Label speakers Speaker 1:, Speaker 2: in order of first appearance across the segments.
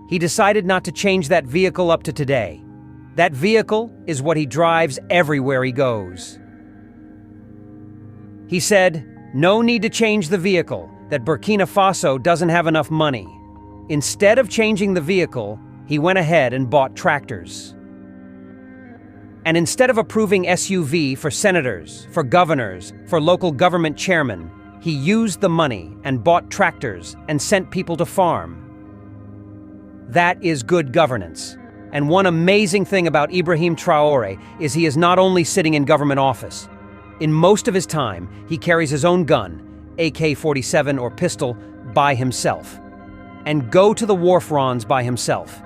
Speaker 1: He decided not to change that vehicle up to today. That vehicle is what he drives everywhere he goes. He said, no need to change the vehicle, that Burkina Faso doesn't have enough money. Instead of changing the vehicle, he went ahead and bought tractors. And instead of approving SUV for senators, for governors, for local government chairmen, he used the money and bought tractors and sent people to farm. That is good governance. And one amazing thing about Ibrahim Traore is he is not only sitting in government office. In most of his time, he carries his own gun, AK-47 or pistol, by himself, and go to the war fronts by himself.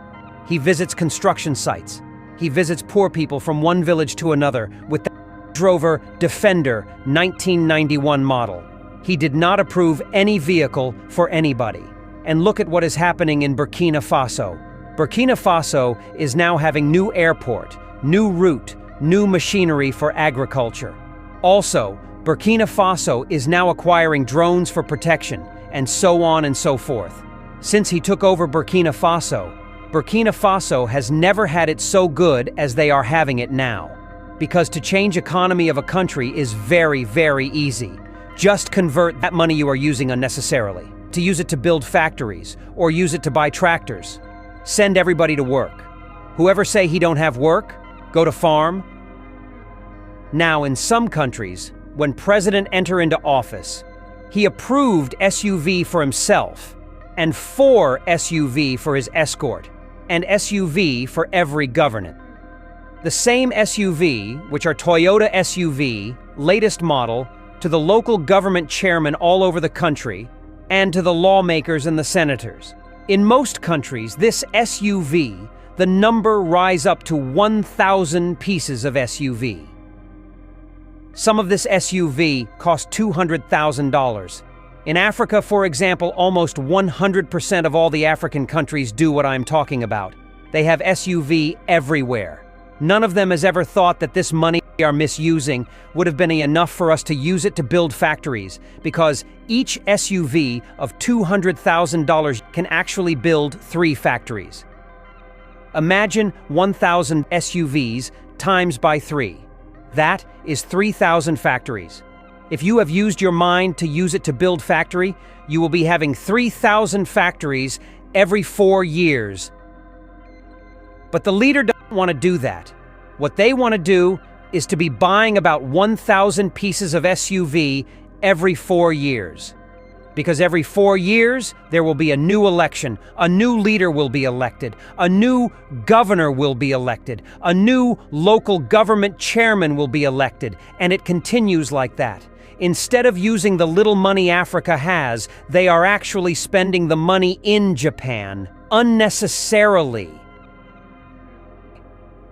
Speaker 1: He visits construction sites. He visits poor people from one village to another with the Rover Defender 1991 model. He did not approve any vehicle for anybody. And look at what is happening in Burkina Faso. Burkina Faso is now having new airport, new route, new machinery for agriculture. Also, Burkina Faso is now acquiring drones for protection, and so on and so forth. Since he took over Burkina Faso has never had it so good as they are having it now. Because to change economy of a country is very, very easy. Just convert that money you are using unnecessarily, to use it to build factories, or use it to buy tractors. Send everybody to work. Whoever say he don't have work, go to farm. Now, in some countries, when president enter into office, he approved SUV for himself, and 4 SUV for his escort, and SUV for every government. The same SUV, which are Toyota SUV, latest model, to the local government chairmen all over the country, and to the lawmakers and the senators. In most countries, this SUV, the number rise up to 1,000 pieces of SUV. Some of this SUV cost $200,000. In Africa, for example, almost 100% of all the African countries do what I'm talking about. They have SUV everywhere. None of them has ever thought that this money we are misusing would have been enough for us to use it to build factories, because each SUV of $200,000 can actually build 3 factories. Imagine 1,000 SUVs times by 3. That is 3,000 factories. If you have used your mind to use it to build factory, you will be having 3,000 factories every 4 years. But the leader doesn't want to do that. What they want to do is to be buying about 1,000 pieces of SUV every 4 years. Because every 4 years, there will be a new election, a new leader will be elected, a new governor will be elected, a new local government chairman will be elected, and it continues like that. Instead of using the little money Africa has, they are actually spending the money in Japan, unnecessarily.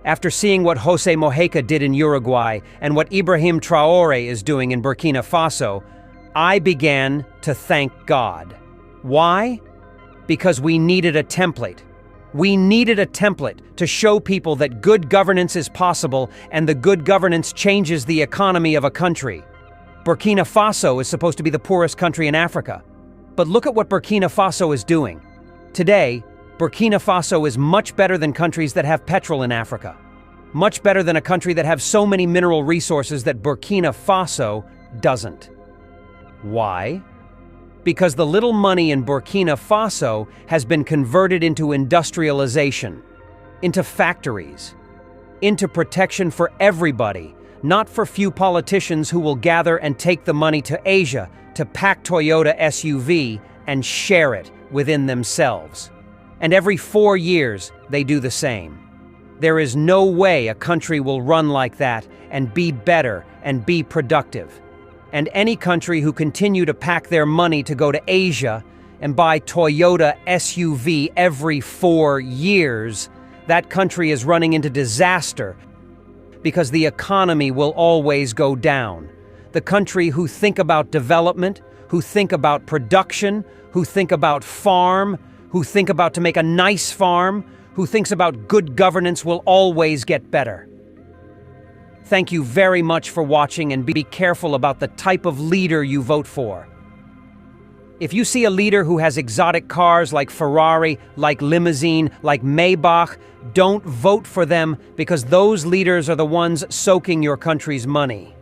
Speaker 1: After seeing what José Mojica did in Uruguay and what Ibrahim Traore is doing in Burkina Faso, I began to thank God. Why? Because we needed a template. We needed a template to show people that good governance is possible and the good governance changes the economy of a country. Burkina Faso is supposed to be the poorest country in Africa. But look at what Burkina Faso is doing. Today, Burkina Faso is much better than countries that have petrol in Africa. Much better than a country that have so many mineral resources that Burkina Faso doesn't. Why? Because the little money in Burkina Faso has been converted into industrialization, into factories, into protection for everybody, not for few politicians who will gather and take the money to Asia to pack Toyota SUV and share it within themselves. And every 4 years, they do the same. There is no way a country will run like that and be better and be productive. And any country who continue to pack their money to go to Asia and buy Toyota SUV every 4 years, that country is running into disaster because the economy will always go down. The country who think about development, who think about production, who think about farm, who think about to make a nice farm, who thinks about good governance will always get better. Thank you very much for watching, and be careful about the type of leader you vote for. If you see a leader who has exotic cars like Ferrari, like limousine, like Maybach, don't vote for them because those leaders are the ones soaking your country's money.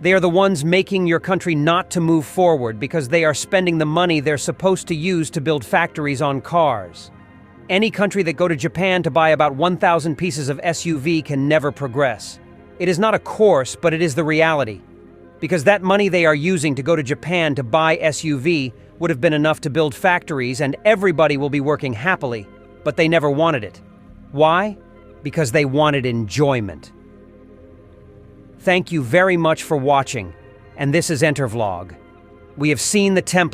Speaker 1: They are the ones making your country not to move forward because they are spending the money they're supposed to use to build factories on cars. Any country that go to Japan to buy about 1,000 pieces of SUV can never progress. It is not a course, but it is the reality. Because that money they are using to go to Japan to buy SUV would have been enough to build factories and everybody will be working happily, but they never wanted it. Why? Because they wanted enjoyment. Thank you very much for watching, and this is Entervlog. We have seen the template.